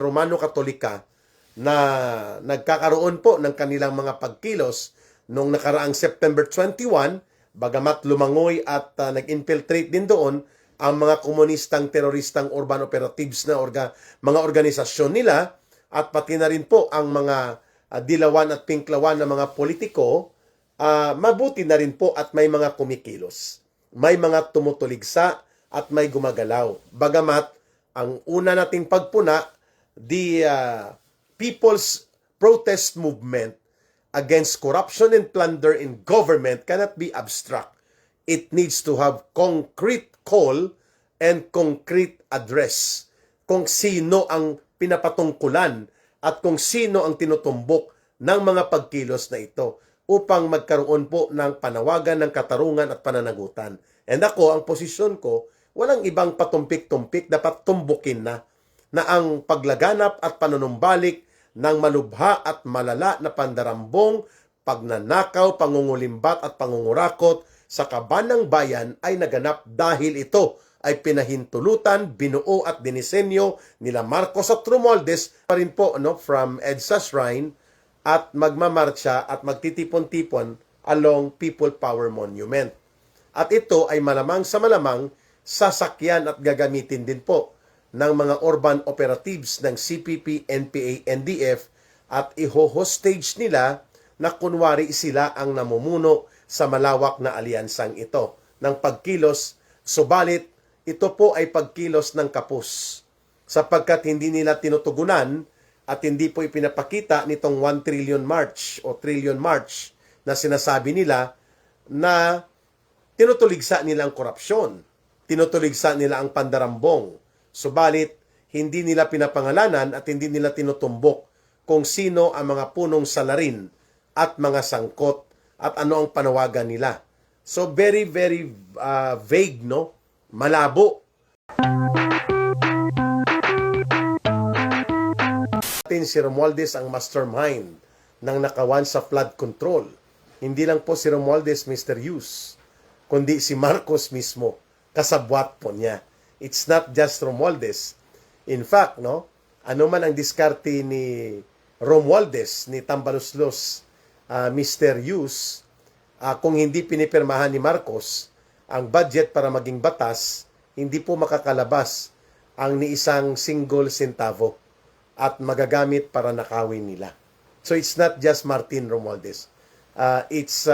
Romano Katolika na nagkakaroon po ng kanilang mga pagkilos noong nakaraang September 21, bagamat lumangoy at nag-infiltrate din doon ang mga komunistang teroristang urban operatives na mga organisasyon nila at pati na rin po ang mga dilawan at pinklawan na mga politiko, mabuti na rin po at may mga kumikilos. May mga tumutuligsa at may gumagalaw. Bagamat ang una nating pagpuna, the People's Protest Movement against corruption and plunder in government cannot be abstract. It needs to have concrete call and concrete address. Kung sino ang pinapatungkulan at kung sino ang tinutumbok ng mga pagkilos na ito upang magkaroon po ng panawagan ng katarungan at pananagutan. And ako, ang posisyon ko, walang ibang patumpik-tumpik, dapat tumbukin na ang paglaganap at panunumbalik ng malubha at malala na pandarambong, pagnanakaw, pangungulimbat at pangungurakot sa kabanang bayan ay naganap dahil ito ay pinahintulutan, binuo at dinisenyo nila Marcos at Romualdez pa rin po from EDSA Shrine at magmamarcha at magtitipon-tipon along People Power Monument. At ito ay malamang sa malamang sasakyan at gagamitin din po ng mga urban operatives ng CPP, NPA, NDF at iho-hostage nila na kunwari sila ang namumuno sa malawak na alyansang ito ng pagkilos. Subalit, ito po ay pagkilos ng kapus sapagkat hindi nila tinutugunan at hindi po ipinapakita nitong 1 trillion march o trillion march na sinasabi nila na tinutuligsa nila ang korupsyon, tinutuligsa nila ang pandarambong. Subalit, hindi nila pinapangalanan at hindi nila tinutumbok kung sino ang mga punong salarin at mga sangkot at ano ang panawagan nila. So, very, very vague, no? Malabo. Si Romualdez ang mastermind ng nakawan sa flood control. Hindi lang po si Romualdez, Mr. Hughes, kundi si Marcos mismo, kasabwat po niya. It's not just Romualdez. In fact, ano man ang diskarte ni Romualdez, ni Tambaluslos, Mr. Hughes, kung hindi pinipirmahan ni Marcos ang budget para maging batas, hindi po makakalabas ang ni isang single centavo at magagamit para nakawin nila. So it's not just Martin Romualdez. It's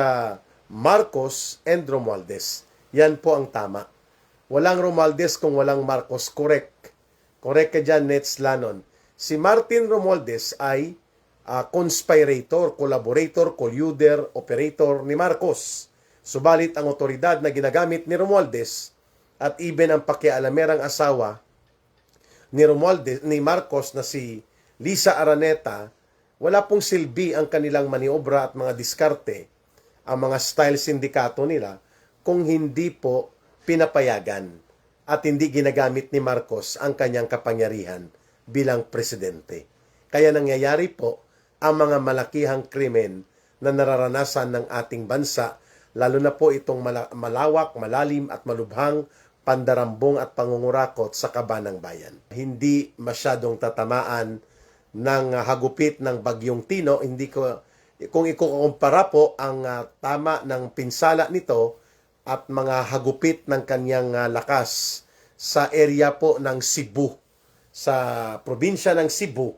Marcos and Romualdez. Yan po ang tama. Walang Romualdez kung walang Marcos. Correct. Correct ka dyan, Nets Lanon. Si Martin Romualdez ay conspirator, collaborator, colluder, operator ni Marcos. Subalit ang otoridad na ginagamit ni Romualdez at even ang pakialamerang asawa ni Marcos na si Lisa Araneta, wala pong silbi ang kanilang maniobra at mga diskarte, ang mga style sindikato nila, kung hindi po pinapayagan at hindi ginagamit ni Marcos ang kanyang kapangyarihan bilang presidente. Kaya nangyayari po ang mga malakihang krimen na nararanasan ng ating bansa, lalo na po itong malawak, malalim at malubhang pandarambong at pangungurakot sa kabanang bayan. Hindi masyadong tatamaan ng hagupit ng Bagyong Tino. Kung ikukumpara po ang tama ng pinsala nito at mga hagupit ng kanyang lakas sa area po ng Cebu, sa probinsya ng Cebu,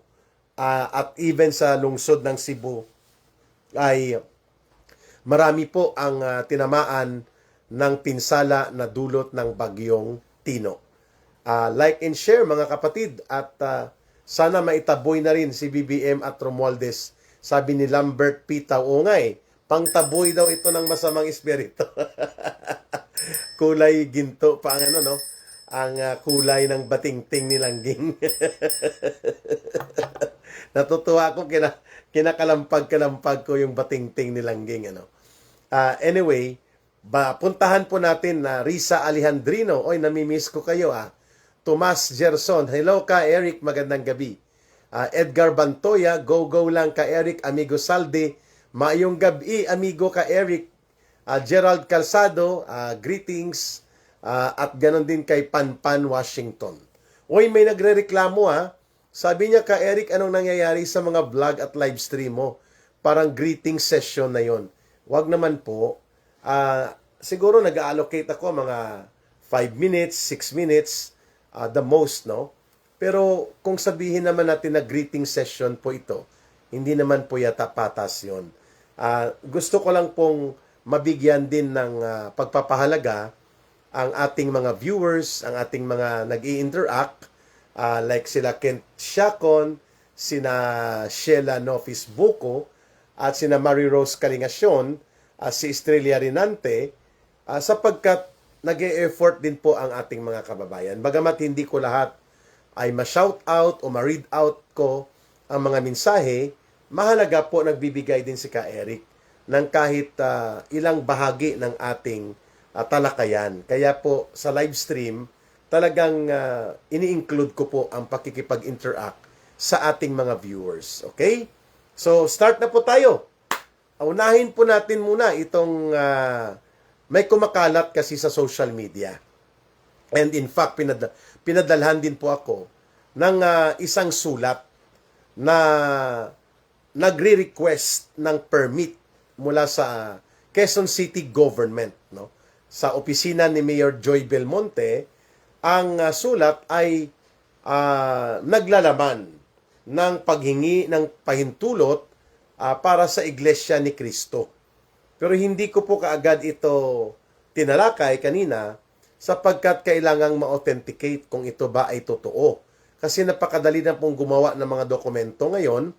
at even sa lungsod ng Cebu, ay marami po ang tinamaan ng pinsala na dulot ng Bagyong Tino. Like and share mga kapatid at sana maitaboy na rin si BBM at Romualdez. Sabi ni Lambert P. Taungay, pangtaboy daw ito ng masamang espiritu. Kulay ginto pa ang ang kulay ng batingting ni Langging. Natutuwa ako kinakalampag-kalampag ko yung batingting ni Langging Anyway, puntahan po natin na Risa Alejandrino. Oy, namimiss ko kayo Tomas Gerson, hello ka Eric, magandang gabi. Edgar Bantoya, go lang ka Eric, amigo Salde, maayong gabi amigo ka Eric. Gerald Calzado, greetings, at ganon din kay Panpan Washington. Oy, may nagrereklamo Sabi niya, Ka Eric, anong nangyayari sa mga vlog at live stream mo? Parang greeting session na yon. Wag naman po. Siguro nag-allocate ako mga 5 minutes, 6 minutes, the most, no? Pero kung sabihin naman natin na greeting session po ito, hindi naman po yata patas yun. Gusto ko lang pong mabigyan din ng pagpapahalaga ang ating mga viewers, ang ating mga nag-i-interact, like sila Kent Siacon, sina Sheila Nofis Buko, at sina Marie Rose Calingacion, si Estrella Rinante, sapagkat nag-e-effort din po ang ating mga kababayan. Bagamat hindi ko lahat ay ma-shout out o ma-read out ko ang mga mensahe, mahalaga po nagbibigay din si Ka Eric ng kahit ilang bahagi ng ating talakayan. Kaya po sa live stream, talagang ini-include ko po ang pakikipag-interact sa ating mga viewers. Okay? So, start na po tayo. Unahin po natin muna itong may kumakalat kasi sa social media. And in fact, pinadalhan din po ako ng isang sulat na nagre-request ng permit mula sa Quezon City Government, no? Sa opisina ni Mayor Joy Belmonte, ang sulat ay naglalaman ng paghingi ng pahintulot para sa Iglesia ni Cristo. Pero hindi ko po kaagad ito tinalakay kanina sapagkat kailangang ma-authenticate kung ito ba ay totoo. Kasi napakadali na pong gumawa ng mga dokumento ngayon.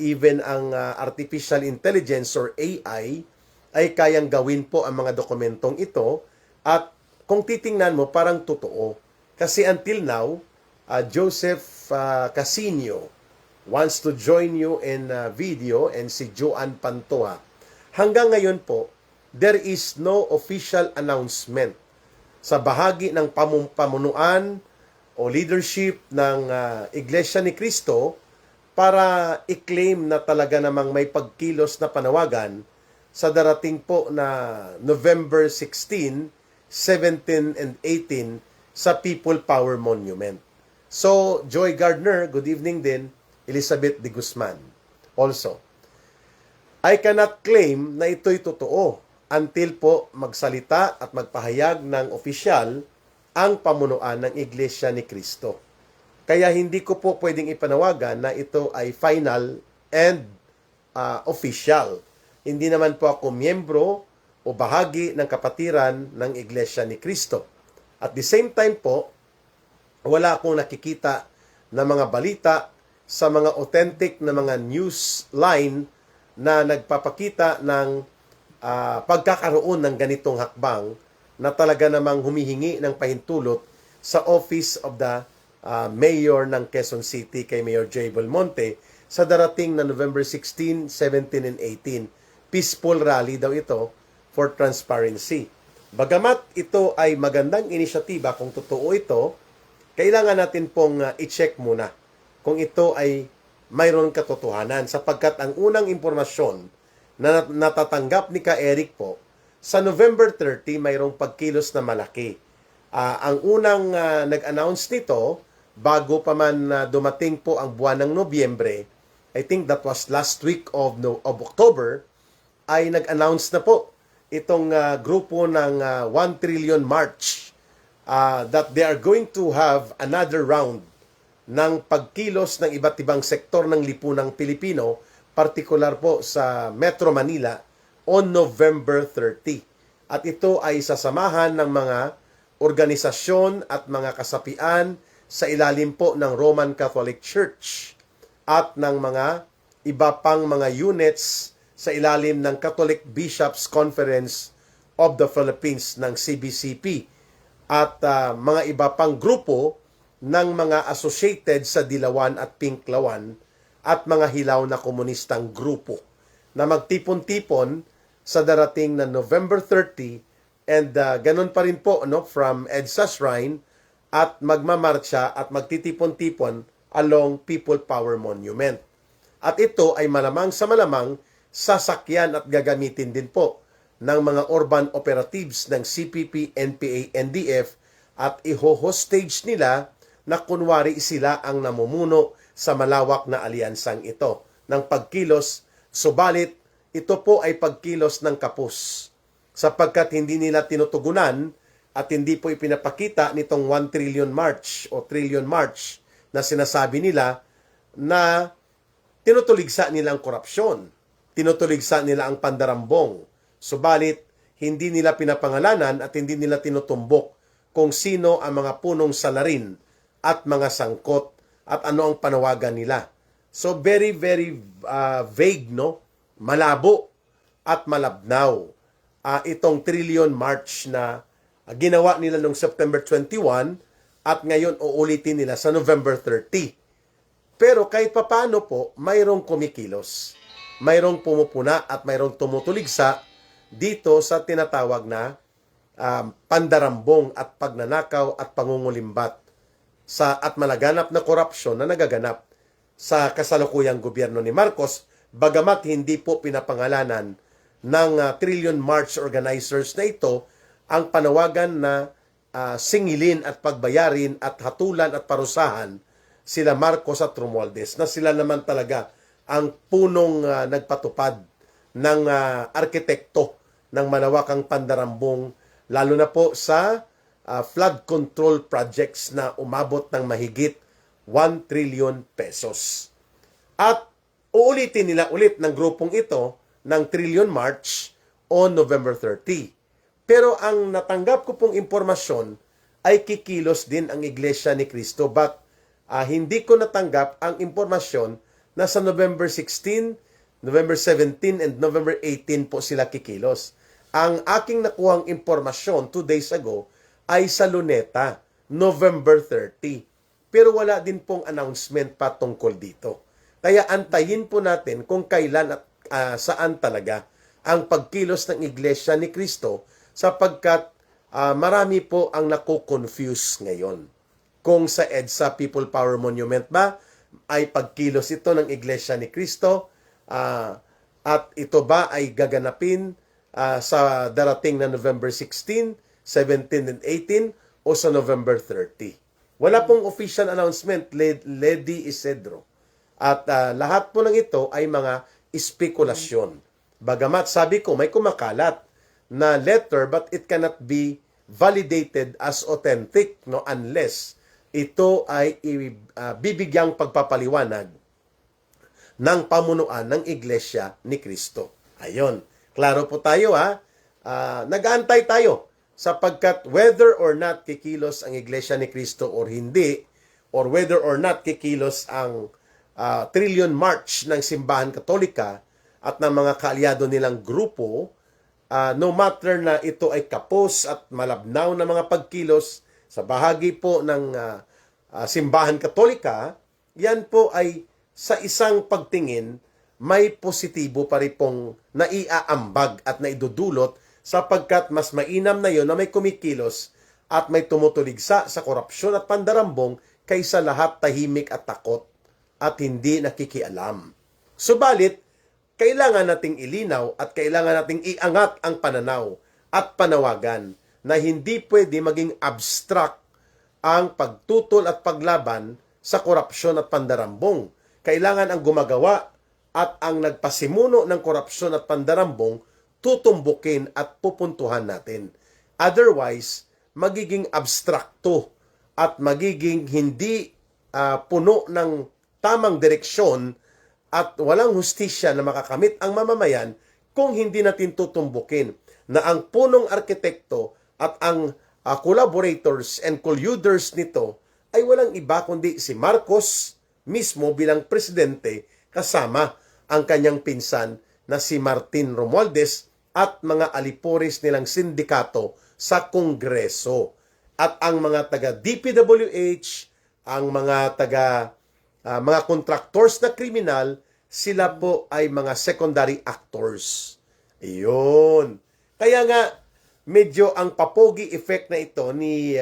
Even ang artificial intelligence or AI ay kayang gawin po ang mga dokumentong ito. At kung titingnan mo, parang totoo. Kasi until now, Joseph Casino wants to join you in video and si Joan Pantoja. Hanggang ngayon po, there is no official announcement sa bahagi ng pamunuan o leadership ng Iglesia ni Cristo para i-claim na talaga namang may pagkilos na panawagan sa darating po na November 16, 17, and 18 sa People Power Monument. So, Joy Gardner, good evening din, Elizabeth de Guzman. Also, I cannot claim na ito'y totoo until po magsalita at magpahayag ng opisyal ang pamunuan ng Iglesia ni Cristo. Kaya hindi ko po pwedeng ipanawagan na ito ay final and official. Hindi naman po ako miyembro o bahagi ng kapatiran ng Iglesia ni Cristo. At the same time po, wala akong nakikita na mga balita sa mga authentic na mga news line na nagpapakita ng pagkakaroon ng ganitong hakbang na talaga namang humihingi ng pahintulot sa Office of the Mayor ng Quezon City kay Mayor Joy Belmonte sa darating na November 16, 17, and 18. Peaceful rally daw ito for transparency. Bagamat ito ay magandang inisyatiba, kung totoo ito, kailangan natin pong i-check muna kung ito ay mayroon katotohanan sapagkat ang unang impormasyon na natatanggap ni Ka Eric po, sa November 30 mayroong pagkilos na malaki. Ang unang nag-announce nito, bago pa man dumating po ang buwan ng Nobyembre, I think that was last week of October, ay nag-announce na po itong grupo ng 1 Trillion March that they are going to have another round ng pagkilos ng iba't ibang sektor ng lipunang Pilipino, partikular po sa Metro Manila, on November 30. At ito ay sasamahan ng mga organisasyon at mga kasapian sa ilalim po ng Roman Catholic Church at ng mga iba pang mga units sa ilalim ng Catholic Bishops Conference of the Philippines ng CBCP at mga iba pang grupo ng mga associated sa Dilawan at Pinklawan at mga hilaw na komunistang grupo na magtipon-tipon sa darating na November 30 and ganun pa rin po from EDSA Shrine at magmamarcha at magtitipon-tipon along People Power Monument. At ito ay malamang sa malamang sasakyan at gagamitin din po ng mga urban operatives ng CPP, NPA, NDF at iho-hostage nila na kunwari sila ang namumuno sa malawak na alyansang ito ng pagkilos, subalit ito po ay pagkilos ng kapus sapagkat hindi nila tinutugunan at hindi po ipinapakita nitong 1 trillion march o trillion march na sinasabi nila na tinutuligsa nila ang korupsyon, tinutuligsa nila ang pandarambong, subalit hindi nila pinapangalanan at hindi nila tinutumbok kung sino ang mga punong salarin at mga sangkot at ano ang panawagan nila. So very, very vague, no? Malabo at malabnaw itong trillion march na ginawa nila noong September 21 at ngayon uulitin nila sa November 30. Pero kahit papano po, mayroong kumikilos, mayroong pumupuna at mayroong tumutuligsa dito sa tinatawag na pandarambong at pagnanakaw at pangungulimbat at malaganap na korupsyon na nagaganap sa kasalukuyang gobyerno ni Marcos, bagamat hindi po pinapangalanan ng Trillion March organizers na ito ang panawagan na singilin at pagbayarin at hatulan at parusahan sila Marcos at Romualdez, na sila naman talaga ang punong nagpatupad ng arkitekto ng malawakang pandarambong, lalo na po sa flood control projects na umabot ng mahigit 1 trillion pesos. At uulitin nila ulit ng grupong ito ng Trillion March on November 30. Pero ang natanggap ko pong impormasyon ay kikilos din ang Iglesia ni Cristo, but hindi ko natanggap ang impormasyon na sa November 16, November 17, and November 18 po sila kikilos. Ang aking nakuhang impormasyon 2 days ago ay sa Luneta, November 30. Pero wala din pong announcement pa tungkol dito. Kaya antayin po natin kung kailan at saan talaga ang pagkilos ng Iglesia ni Cristo, sapagkat marami po ang nako-confuse ngayon. Kung sa EDSA People Power Monument ba ay pagkilos ito ng Iglesia ni Cristo at ito ba ay gaganapin sa darating na November 16, 17, and 18 o sa November 30. Wala pong official announcement, Lady Isidro. At lahat po ng ito ay mga espekulasyon. Bagamat sabi ko, may kumakalat na letter but it cannot be validated as authentic, no, unless ito ay bibigyang pagpapaliwanag ng pamunuan ng Iglesia ni Cristo. Ayon. Klaro po tayo, ha? Nag-aantay tayo sapagkat whether or not kikilos ang Iglesia ni Cristo or hindi, or whether or not kikilos ang Trillion March ng Simbahan Katolika at ng mga kaalyado nilang grupo, no matter na ito ay kapos at malabnaw na mga pagkilos sa bahagi po ng Simbahan Katolika, yan po ay sa isang pagtingin may positibo pa rin pong naiaambag at naidudulot, sapagkat mas mainam na yon na may kumikilos at may tumutuligsa sa korupsyon at pandarambong kaysa lahat tahimik at takot at hindi nakikialam. Subalit, kailangan nating ilinaw at kailangan nating iangat ang pananaw at panawagan na hindi pwede maging abstract ang pagtutol at paglaban sa korupsyon at pandarambong. Kailangan ang gumagawa at ang nagpasimuno ng korupsyon at pandarambong tutumbukin at pupuntuhan natin. Otherwise, magiging abstrakto at magiging hindi puno ng tamang direksyon at walang hustisya na makakamit ang mamamayan kung hindi natin tutumbukin na ang punong arkitekto at ang collaborators and colluders nito ay walang iba kundi si Marcos mismo bilang presidente kasama ang kanyang pinsan na si Martin Romualdez at mga alipores nilang sindikato sa Kongreso. At ang mga taga DPWH, ang mga mga contractors na kriminal, sila po ay mga secondary actors. Iyon. Kaya nga, medyo ang papogi effect na ito ni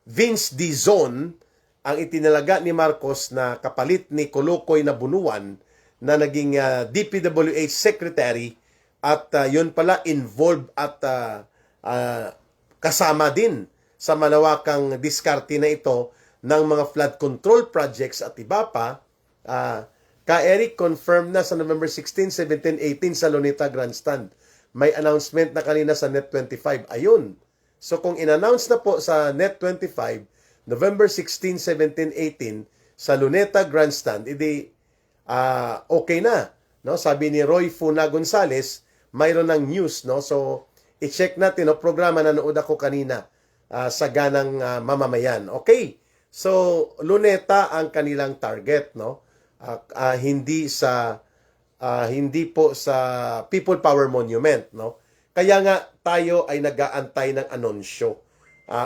Vince Dizon, ang itinalaga ni Marcos na kapalit ni Kolokoy na Bunuan, na naging DPWH secretary, at yun pala involved at kasama din sa malawakang diskarte na ito ng mga flood control projects at iba pa, Ka-Eric, confirmed na sa November 16, 17, 18 sa Luneta Grandstand. May announcement na kanina sa Net25. Ayun. So kung in-announce na po sa Net25, November 16, 17, 18 sa Luneta Grandstand, okay na. No? Sabi ni Roy Funa Gonzales, mayroon ng news. No? So i-check natin. No? Programa nanood ako kanina sa ganang mamamayan. Okay. So Luneta ang kanilang target. No? Hindi po sa People Power Monument, no? Kaya nga tayo ay nag-aantay ng anunsyo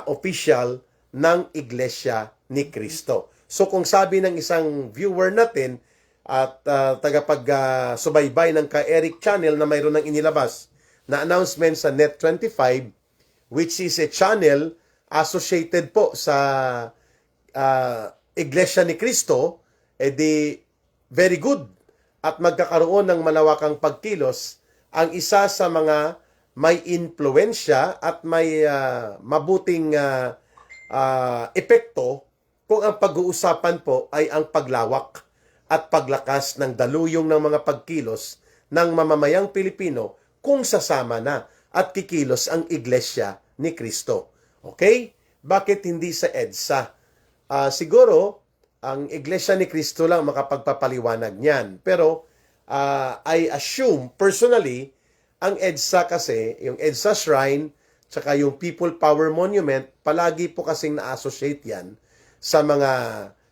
official ng Iglesia ni Cristo. So kung sabi ng isang viewer natin at subaybay ng Ka-Eric channel na mayroon ng inilabas na announcement sa Net25, which is a channel associated po sa Iglesia ni Cristo, very good at magkakaroon ng malawakang pagkilos ang isa sa mga may impluensya at may mabuting epekto kung ang pag-uusapan po ay ang paglawak at paglakas ng daluyong ng mga pagkilos ng mamamayang Pilipino kung sasama na at kikilos ang Iglesia ni Cristo. Okay? Bakit hindi sa EDSA? Siguro, ang Iglesia ni Cristo lang makapagpapaliwanag niyan. Pero I assume, personally, ang EDSA kasi, yung EDSA Shrine, tsaka yung People Power Monument, palagi po kasing na-associate yan sa mga,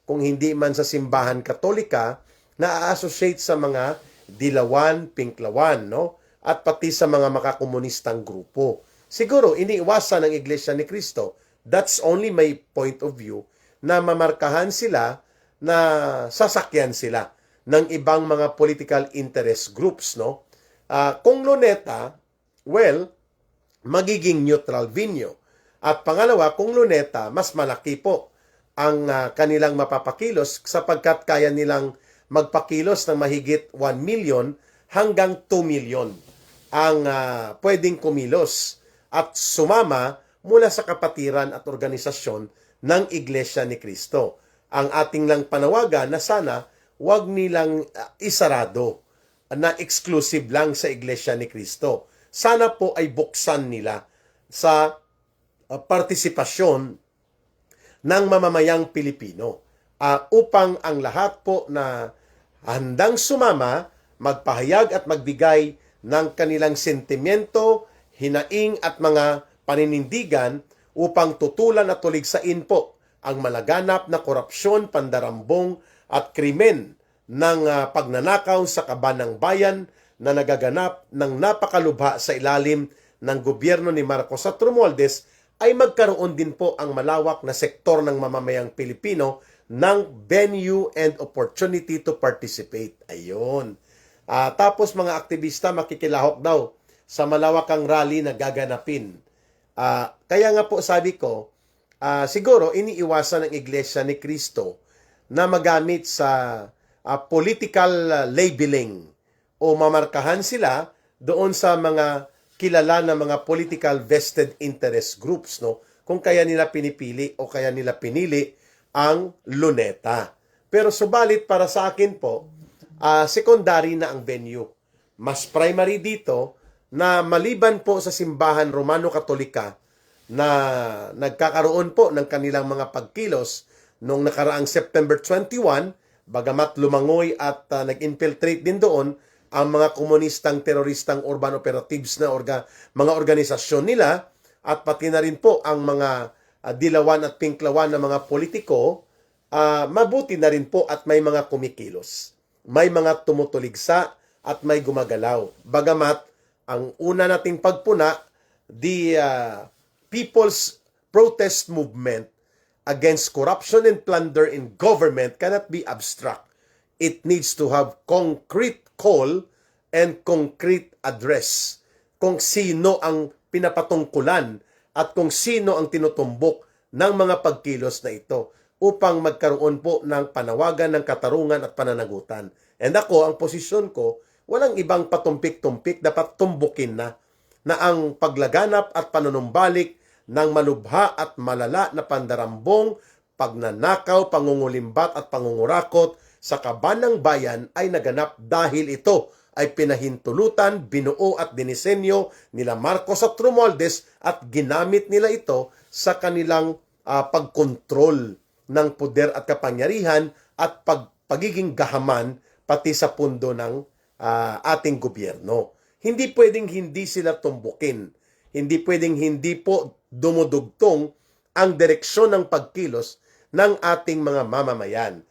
kung hindi man sa simbahan katolika, na-associate sa mga dilawan, pinklawan, no? At pati sa mga makakomunistang grupo. Siguro, iniiwasan ng Iglesia ni Cristo. That's only my point of view, na mamarkahan sila na sasakyan sila ng ibang mga political interest groups, no? Kung Luneta, well, magiging neutral venue. At pangalawa, kung Luneta, mas malaki po ang kanilang mapapakilos sapagkat kaya nilang magpakilos ng mahigit 1 million hanggang 2 million ang pwedeng kumilos at sumama mula sa kapatiran at organisasyon ng Iglesia ni Cristo. Ang ating lang panawagan na sana wag nilang isarado na exclusive lang sa Iglesia ni Cristo. Sana po ay buksan nila sa partisipasyon ng mamamayang Pilipino upang ang lahat po na handang sumama, magpahayag at magbigay ng kanilang sentimiento, hinaing at mga paninindigan upang tutulan at tuligsain po ang malaganap na korupsyon, pandarambong at krimen ng pagnanakaw sa kaban ng bayan na nagaganap ng napakalubha sa ilalim ng gobyerno ni Marcos at Romualdez, ay magkaroon din po ang malawak na sektor ng mamamayang Pilipino ng venue and opportunity to participate. Ayun. Tapos mga aktivista makikilahok daw sa malawakang rally na gaganapin. Kaya nga po sabi ko, siguro iniiwasan ng Iglesia ni Cristo na magamit sa political labeling o mamarkahan sila doon sa mga kilala na mga political vested interest groups, no? Kung kaya nila pinipili o kaya nila pinili ang Luneta. Pero subalit para sa akin po, secondary na ang venue. Mas primary dito na maliban po sa simbahan Romano-Katolika na nagkakaroon po ng kanilang mga pagkilos noong nakaraang September 21, bagamat lumangoy at nag-infiltrate din doon ang mga komunistang teroristang urban operatives na mga organisasyon nila at pati na rin po ang mga dilawan at pinklawan na mga politiko, mabuti na rin po at may mga kumikilos. May mga tumutuligsa at may gumagalaw. Bagamat ang una nating pagpuna, the People's Protest Movement against corruption and plunder in government cannot be abstract. It needs to have concrete call and concrete address kung sino ang pinapatungkulan at kung sino ang tinutumbok ng mga pagkilos na ito upang magkaroon po ng panawagan ng katarungan at pananagutan. And ako, ang posisyon ko, walang ibang patumpik-tumpik, dapat tumbukin na ang paglaganap at panunumbalik ng malubha at malala na pandarambong, pagnanakaw, pangungulimbat at pangungurakot sa kabanang bayan ay naganap dahil ito ay pinahintulutan, binuo at dinisenyo nila Marcos at Romualdez at ginamit nila ito sa kanilang pagkontrol ng puder at kapangyarihan at pagiging gahaman pati sa pundo ng ating gobyerno. Hindi pwedeng hindi sila tumbukin. Hindi pwedeng hindi po dumudugtong ang direksyon ng pagkilos ng ating mga mamamayan.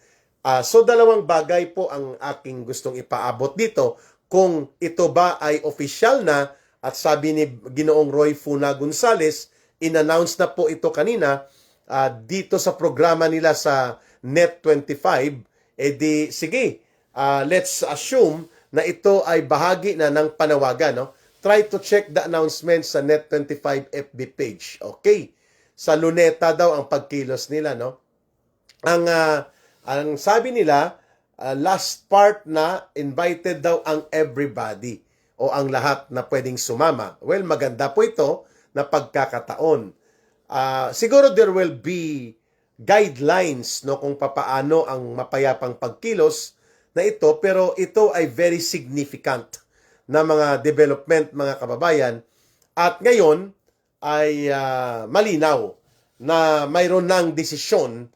So dalawang bagay po ang aking gustong ipaabot dito. Kung ito ba ay official na, at sabi ni Ginoong Roy Funa Gonzales, in-announce na po ito kanina dito sa programa nila sa Net25, di sige, let's assume na ito ay bahagi na ng panawagan. No? Try to check the announcement sa Net25 FB page. Okay. Sa Luneta daw ang pagkilos nila. No? Ang sabi nila, last part na invited daw ang everybody o ang lahat na pwedeng sumama. Well, maganda po ito na pagkakataon. Siguro there will be guidelines no kung papaano ang mapayapang pagkilos na ito, pero ito ay very significant na mga development, mga kababayan. At ngayon ay malinaw na mayroon ng desisyon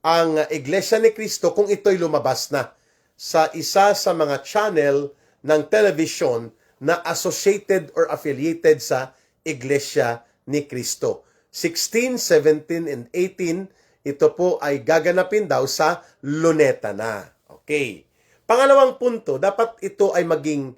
ang Iglesia ni Cristo kung ito'y lumabas na sa isa sa mga channel ng television na associated or affiliated sa Iglesia ni Cristo. 16, 17, and 18, ito po ay gaganapin daw sa Luneta na. Okay. Pangalawang punto, dapat ito ay maging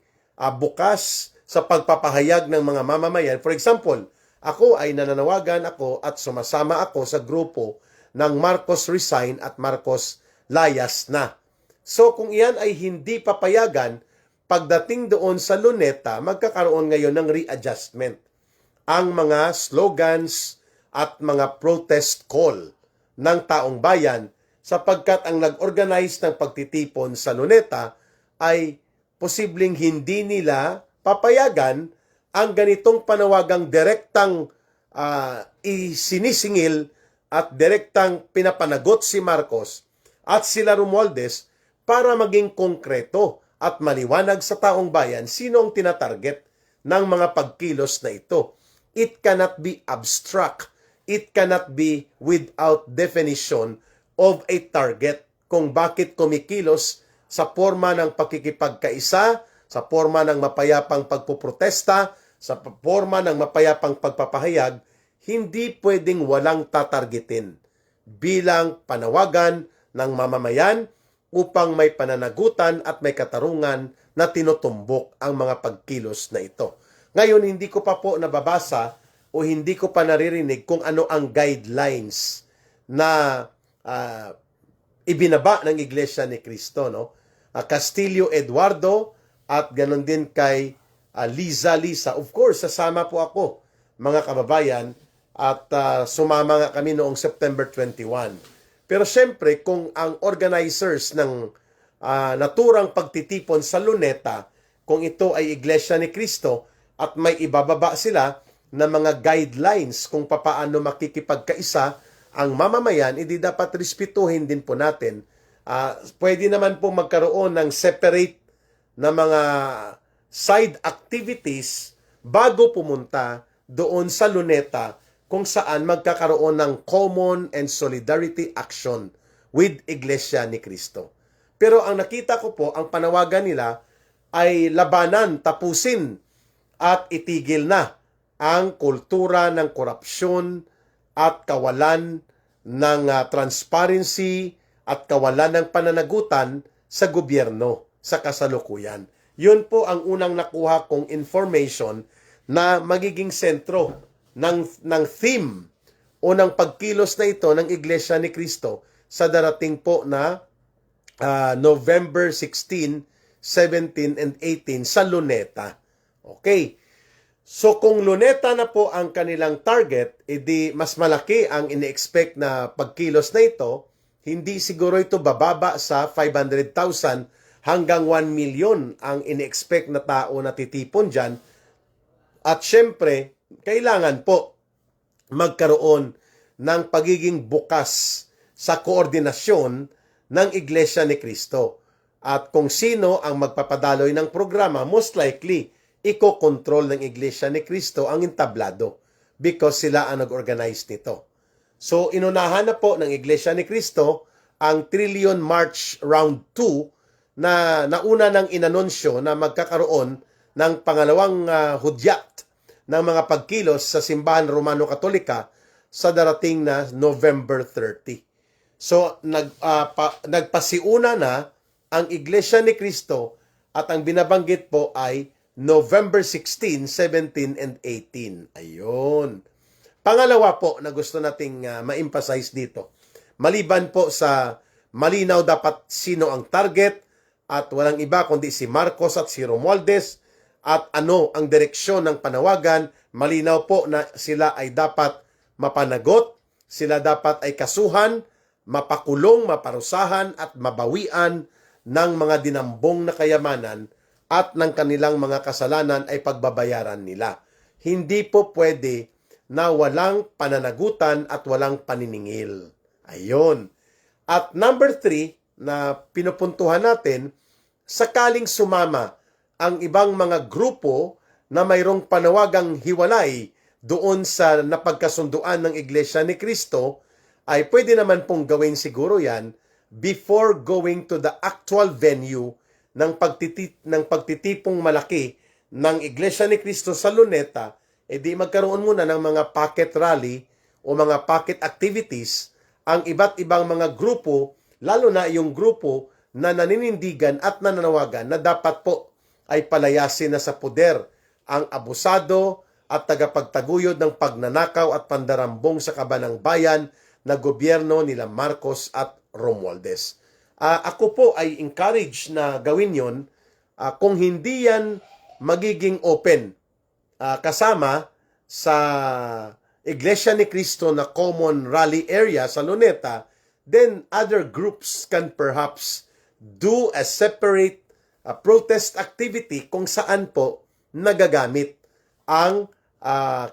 bukas sa pagpapahayag ng mga mamamayan. For example, ako ay nananawagan ako at sumasama ako sa grupo ng Marcos Resign at Marcos Layas na. So kung iyan ay hindi papayagan, pagdating doon sa Luneta, magkakaroon ngayon ng readjustment. Ang mga slogans at mga protest call ng taong bayan sapagkat ang nag-organize ng pagtitipon sa Luneta ay posibleng hindi nila papayagan ang ganitong panawagang direktang isinisingil at direktang pinapanagot si Marcos at sila Romualdez para maging konkreto at maliwanag sa taong bayan sino ang tinatarget ng mga pagkilos na ito. It cannot be abstract. It cannot be without definition of a target kung bakit kumikilos sa forma ng pakikipagkaisa, sa forma ng mapayapang pagpuprotesta, sa forma ng mapayapang pagpapahayag, hindi pwedeng walang tatargetin bilang panawagan ng mamamayan upang may pananagutan at may katarungan na tinutumbok ang mga pagkilos na ito. Ngayon, hindi ko pa po nababasa o hindi ko pa naririnig kung ano ang guidelines na ibinaba ng Iglesia ni Cristo. No? Castillo Eduardo at ganon din kay Lisa. Of course, sasama po ako, mga kababayan, at sumama nga kami noong September 21. Pero syempre, kung ang organizers ng naturang pagtitipon sa Luneta, kung ito ay Iglesia ni Cristo at may ibababa sila na mga guidelines kung papaano makikipagkaisa ang mamamayan, hindi dapat respetuhin din po natin. Pwede naman po magkaroon ng separate na mga side activities bago pumunta doon sa Luneta kung saan magkakaroon ng common and solidarity action with Iglesia ni Cristo. Pero ang nakita ko po, ang panawagan nila ay labanan, tapusin at itigil na ang kultura ng korupsyon at kawalan ng transparency at kawalan ng pananagutan sa gobyerno sa kasalukuyan. Yun po ang unang nakuha kong information na magiging sentro ng theme o ng pagkilos na ito ng Iglesia ni Cristo sa darating po na November 16, 17, and 18 sa Luneta. Okay. So kung Luneta na po ang kanilang target, edi mas malaki ang ini-expect na pagkilos na ito, hindi siguro ito bababa sa 500,000 hanggang 1 million ang ini-expect na tao na titipon dyan. At syempre, kailangan po magkaroon ng pagiging bukas sa koordinasyon ng Iglesia ni Cristo. At kung sino ang magpapadaloy ng programa, most likely, iko-control ng Iglesia ni Cristo ang entablado because sila ang nag-organize nito. So, inunahan na po ng Iglesia ni Cristo ang Trillion March Round 2 na nauna ng inanunsyo na magkakaroon ng pangalawang hudyat ng mga pagkilos sa Simbahan Romano-Katolika sa darating na November 30. So, nagpasiuna na ang Iglesia ni Cristo at ang binabanggit po ay November 16, 17, and 18. Ayun. Pangalawa po na gusto nating ma-emphasize dito. Maliban po sa malinaw dapat sino ang target at walang iba kundi si Marcos at si Romualdez at ano ang direksyon ng panawagan, malinaw po na sila ay dapat mapanagot, sila dapat ay kasuhan, mapakulong, maparusahan at mabawian ng mga dinambong na kayamanan at ng kanilang mga kasalanan ay pagbabayaran nila. Hindi po pwede na walang pananagutan at walang paniningil. Ayun. At number 3 na pinupuntuhan natin, sakaling sumama ang ibang mga grupo na mayroong panawagang hiwalay doon sa napagkasunduan ng Iglesia ni Cristo, ay pwede naman pong gawin siguro yan before going to the actual venue ng pagtitipong malaki ng Iglesia ni Cristo sa Luneta, di magkaroon muna ng mga pocket rally o mga pocket activities ang iba't ibang mga grupo, lalo na yung grupo na naninindigan at nananawagan na dapat po ay palayasin na sa poder ang abusado at tagapagtaguyod ng pagnanakaw at pandarambong sa kabanang bayan na gobyerno nila Marcos at Romualdez. Ako po ay encourage na gawin yon kung hindi yan magiging open kasama sa Iglesia ni Cristo na common rally area sa Luneta, then other groups can perhaps do a separate protest activity kung saan po nagagamit ang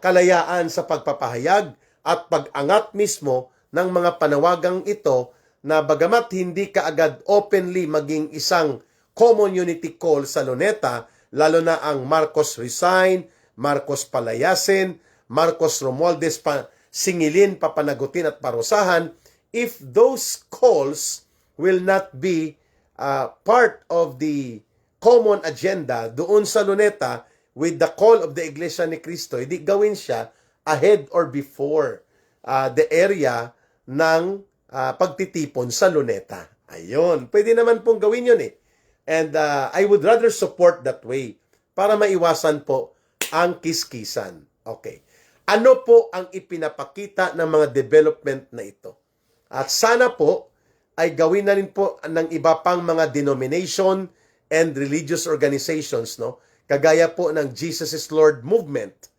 kalayaan sa pagpapahayag at pag-angat mismo ng mga panawagang ito na bagamat hindi kaagad openly maging isang common unity call sa Luneta, lalo na ang Marcos resign, Marcos palayasin, Marcos Romualdez singilin, papanagutin at parusahan, if those calls will not be part of the common agenda doon sa Luneta with the call of the Iglesia ni Cristo, hindi gawin siya ahead or before the area ng pagtitipon sa Luneta. Ayun, pwede naman pong gawin yun eh. And I would rather support that way para maiwasan po ang kiskisan. Okay. Ano po ang ipinapakita ng mga development na ito? At sana po ay gawin na rin po ng iba pang mga denomination and religious organizations, no? Kagaya po ng Jesus is Lord Movement,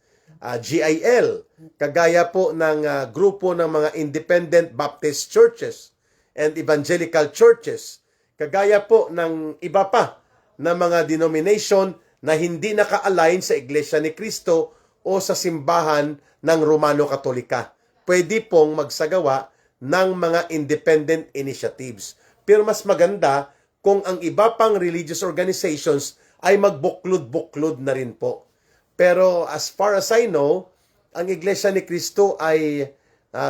GIL, kagaya po ng grupo ng mga independent Baptist churches and evangelical churches, kagaya po ng iba pa na mga denomination na hindi naka-align sa Iglesia ni Cristo o sa simbahan ng Romano-Katolika. Pwede pong magsagawa ng mga independent initiatives. Pero mas maganda kung ang iba pang religious organizations ay magbuklod-buklod na rin po. Pero as far as I know, ang Iglesia ni Cristo ay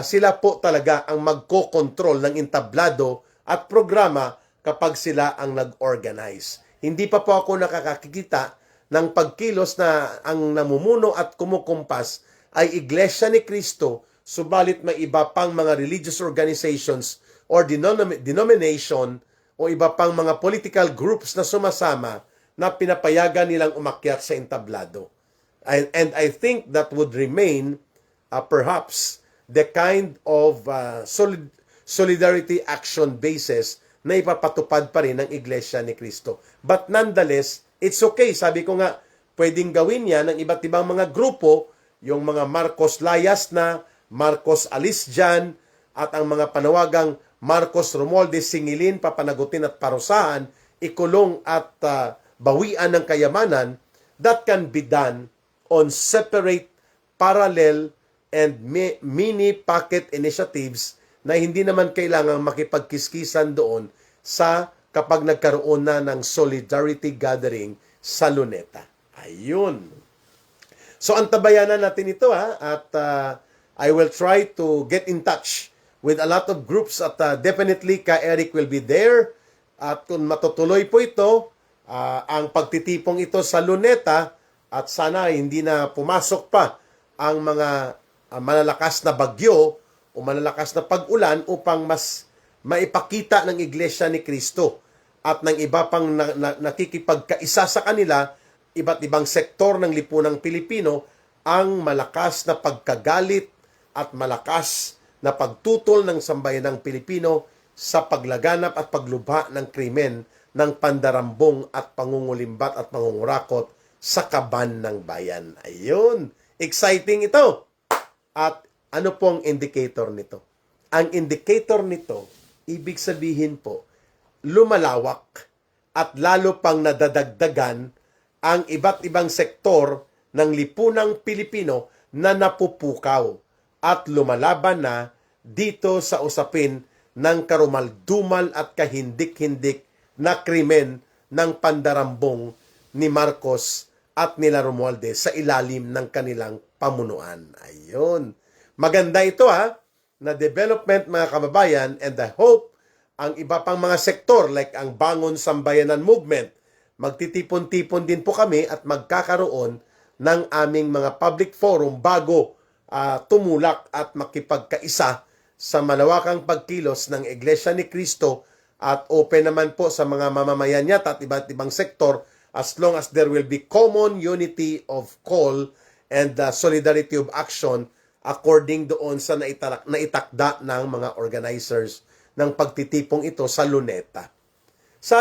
sila po talaga ang magko-control ng entablado at programa kapag sila ang nag-organize. Hindi pa po ako nakakakita ng pagkilos na ang namumuno at kumukumpas ay Iglesia ni Cristo, subalit may iba pang mga religious organizations or denomination o iba pang mga political groups na sumasama na pinapayagan nilang umakyat sa entablado. And I think that would remain perhaps the kind of solidarity action basis na ipapatupad pa rin ng Iglesia ni Cristo. But nonetheless, it's okay. Sabi ko nga, pwedeng gawin yan ng iba't ibang mga grupo, yung mga Marcos Layas na, Marcos Alis dyan, at ang mga panawagang Marcos Romualdez singilin, papanagutin at parusahan, ikulong at bawian ng kayamanan, that can be done on separate, parallel, and mini pocket initiatives na hindi naman kailangang makipagkiskisan doon sa kapag nagkaroon na ng solidarity gathering sa Luneta. Ayun. So antabayanan natin ito at I will try to get in touch with a lot of groups at definitely Ka Eric will be there at kung matutuloy po ito ang pagtitipong ito sa Luneta at sana hindi na pumasok pa ang mga malalakas na bagyo o malalakas na pag-ulan upang mas maipakita ng Iglesia ni Cristo at ng iba pang nakikipagkaisa sa kanila, iba't ibang sektor ng lipunang Pilipino, ang malakas na pagkagalit at malakas na pagtutol ng sambayanang Pilipino sa paglaganap at paglubha ng krimen ng pandarambong at pangungulimbat at pangungurakot sa kaban ng bayan. Ayun, exciting ito. At ano pong indicator nito? Ang indicator nito, ibig sabihin po, lumalawak at lalo pang nadadagdagan ang iba't ibang sektor ng lipunang Pilipino na napupukaw at lumalaban na dito sa usapin ng karumaldumal at kahindik-hindik na krimen ng pandarambong ni Marcos at nila Romualdez sa ilalim ng kanilang pamunuan. Ayun. Maganda ito na development mga kababayan, and I hope ang iba pang mga sektor like ang Bangon Sambayanan Movement, magtitipon-tipon din po kami at magkakaroon ng aming mga public forum bago tumulak at makipagkaisa sa malawakang pagkilos ng Iglesia ni Cristo at open naman po sa mga mamamayan niya at iba't ibang sektor as long as there will be common unity of call and solidarity of action according doon sa naitakda ng mga organizers ng pagtitipong ito sa Luneta. Sa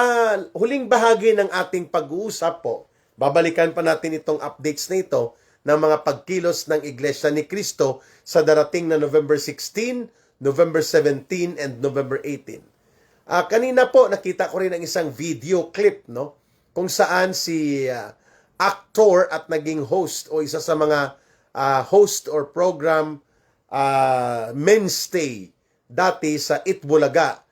huling bahagi ng ating pag-uusap po, babalikan pa natin itong updates na ito ng mga pagkilos ng Iglesia ni Cristo sa darating na November 16, November 17, and November 18. Kanina po, nakita ko rin ang isang video clip, no? Kung saan si actor at naging host o isa sa mga host or program mainstay dati sa Itbulaga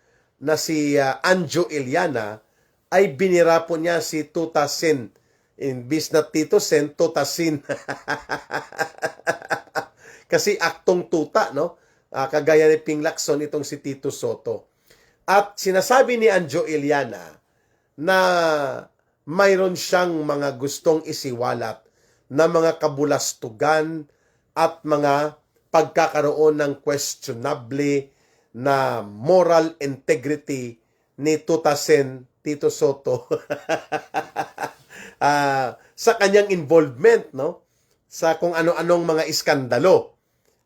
na si Anjo Iliana ay binira po niya si Tuta Sin. Imbis na Tito Sen, Tuta Sin. Kasi aktong tuta, no? Kagaya ni Ping Lacson itong si Tito Soto. At sinasabi ni Anjo Iliana na mayroon siyang mga gustong isiwalat na mga kabulastugan at mga pagkakaroon ng questionable na moral integrity ni Tuta Sen, Tito Soto sa kanyang involvement, no, sa kung ano-anong mga iskandalo.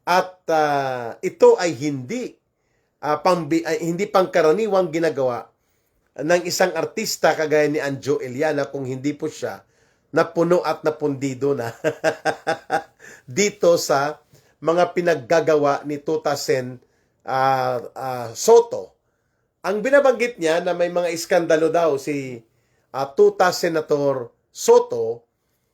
At ito ay hindi pangkaraniwang ginagawa ng isang artista kagaya ni Anjo Iliana kung hindi po siya napuno at napundido na dito sa mga pinaggagawa ni Tuta Sen Soto. Ang binabanggit niya na may mga iskandalo daw si Tuta Senator Soto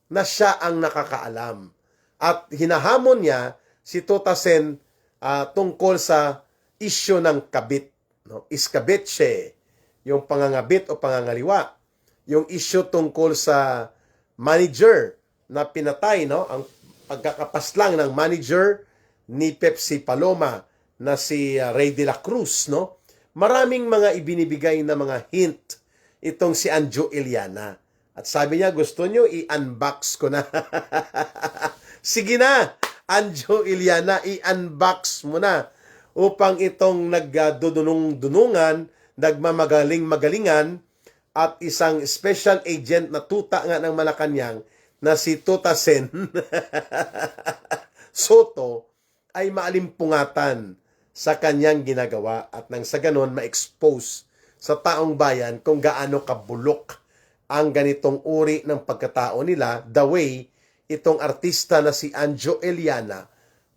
na siya ang nakakaalam. At hinahamon niya si Tuta Sen tungkol sa isyo ng kabit. No? Iskabitse, yung pangangabit o pangangaliwa. Yung isyo tungkol sa manager na pinatay, no? Ang pagkakapaslang ng manager ni Pepsi Paloma na si Ray de la Cruz, no? Maraming mga ibinibigay na mga hint itong si Anjo Iliana. At sabi niya, gusto nyo i-unbox ko na. Sige na, Anjo Iliana, i-unbox mo na upang itong nagdudunung-dunungan, nagmamagaling-magalingan, at isang special agent na tuta nga ng Malacanang na si Tuta Sen Soto ay maalimpungatan sa kanyang ginagawa at nang sa ganon ma-expose sa taong bayan kung gaano kabulok ang ganitong uri ng pagkatao nila, the way itong artista na si Anjo Iliana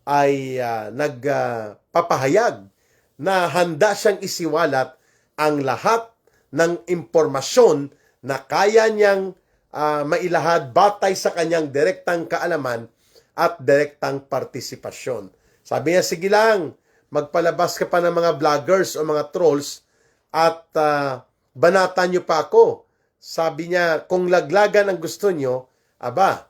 ay nagpapahayag na handa siyang isiwalat ang lahat ng impormasyon na kaya niyang mailahad batay sa kanyang direktang kaalaman at direktang partisipasyon. Sabi niya, sige lang, magpalabas ka pa ng mga vloggers o mga trolls at banatan nyo pa ako. Sabi niya, kung laglagan ang gusto nyo, aba,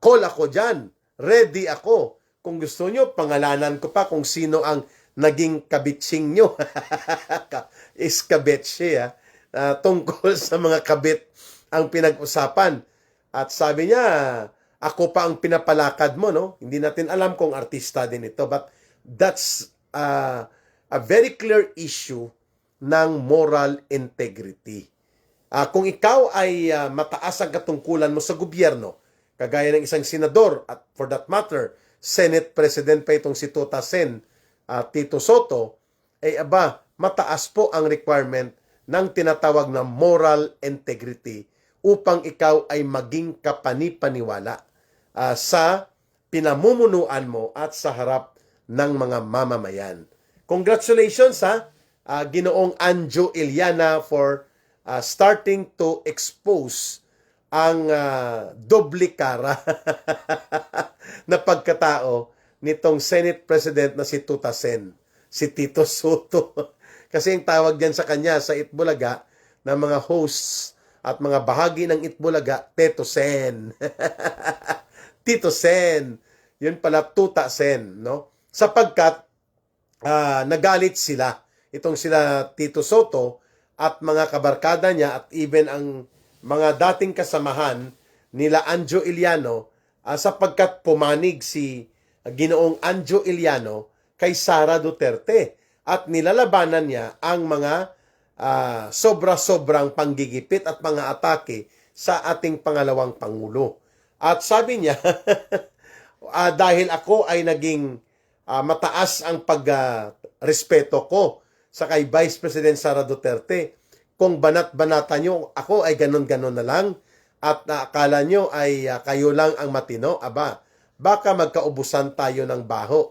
call ako dyan. Ready ako. Kung gusto nyo, pangalanan ko pa kung sino ang naging kabitsing nyo. Iskabetse, tungkol sa mga kabit ang pinag-usapan. At sabi niya, ako pa ang pinapalakad mo, no? Hindi natin alam kung artista din ito, but that's a very clear issue ng moral integrity. Kung ikaw ay mataas ang katungkulan mo sa gobyerno, kagaya ng isang senador at for that matter, Senate President pa itong si Tuta Sen, Tito Soto, ay mataas po ang requirement ng tinatawag na moral integrity upang ikaw ay maging kapani-paniwala sa pinamumunuan mo at sa harap ng mga mamamayan. Congratulations Ginoong Anjo Iliana for starting to expose ang doble cara na pagkatao nitong Senate President na si Tuta Sen, si Tito Soto. Kasi yung tawag diyan sa kanya sa Itbulaga ng mga hosts at mga bahagi ng Itbulaga, Teto Sen. Tito Sen. Yun pala, Tuta Sen, no? Sapagkat nagalit sila. Itong sila Tito Soto at mga kabarkada niya at even ang mga dating kasamahan nila Anjo Iliano sapagkat pumanig si Ginoong Anjo Iliano kay Sara Duterte at nilalabanan niya ang mga sobra-sobrang panggigipit at mga atake sa ating pangalawang Pangulo. At sabi niya, dahil ako ay naging mataas ang pagrespeto ko sa kay Vice President Sara Duterte, kung banat-banata nyo, ako ay ganon-ganon na lang at akala nyo ay kayo lang ang matino, baka magkaubusan tayo ng baho.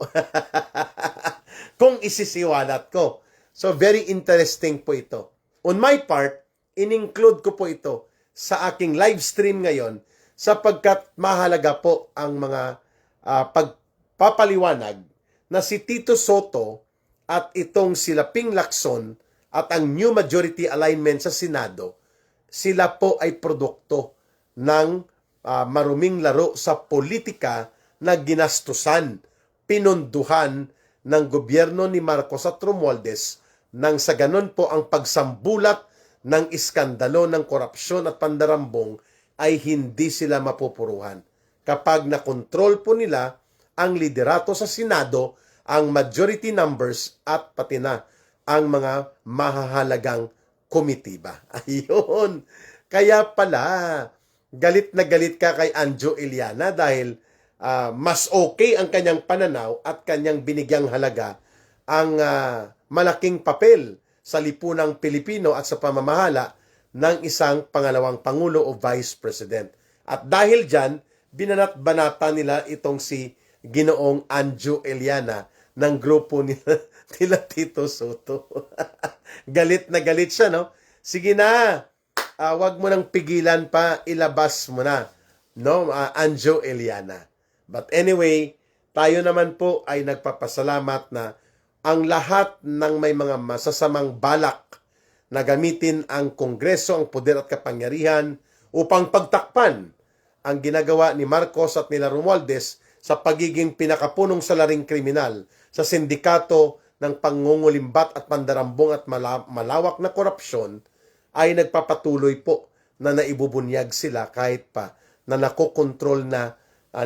Kung isisiwalat ko. So, very interesting po ito. On my part, in-include ko po ito sa aking live stream ngayon sapagkat mahalaga po ang mga pagpapaliwanag na si Tito Soto at itong sila Ping Lacson at ang new majority alignment sa Senado, sila po ay produkto ng maruming laro sa politika na ginastusan, pinunduhan ng gobyerno ni Marcos at Romualdez nang sa ganon po ang pagsambulat ng iskandalo ng korupsyon at pandarambong ay hindi sila mapupuruhan. Kapag nakontrol po nila ang liderato sa Senado, ang majority numbers at pati na ang mga mahahalagang komitiba. Ayun. Kaya pala, galit na galit ka kay Anjo Iliana dahil mas okay ang kanyang pananaw at kanyang binigyang halaga ang malaking papel sa lipunang Pilipino at sa pamamahala ng isang pangalawang Pangulo o Vice President. At dahil dyan, binanat-banata nila itong si Ginoong Anjo Iliana ng grupo nila Tito Soto. Galit na galit siya, no? Sige na, wag mo nang pigilan pa, ilabas mo na, no? Anjo Iliana. But anyway, tayo naman po ay nagpapasalamat na ang lahat ng may mga masasamang balak na gamitin ang Kongreso, ang poder at kapangyarihan upang pagtakpan ang ginagawa ni Marcos at nila Romualdez sa pagiging pinakapunong salaring kriminal sa sindikato ng pangungulimbat at pandarambong at malawak na korupsyon ay nagpapatuloy po na naibubunyag sila kahit pa na nakokontrol na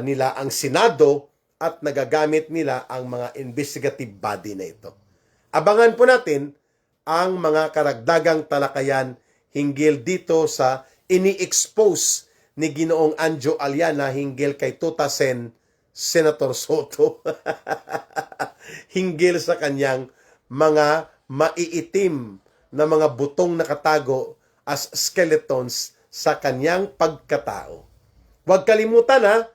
nila ang Senado at nagagamit nila ang mga investigative body na ito. Abangan po natin ang mga karagdagang talakayan hinggil dito sa ini-expose ni Ginoong Anjo Iliana hinggil kay Tuta Sen, Senator Soto. Hinggil sa kanyang mga maiitim na mga butong nakatago as skeletons sa kanyang pagkatao. Huwag kalimutan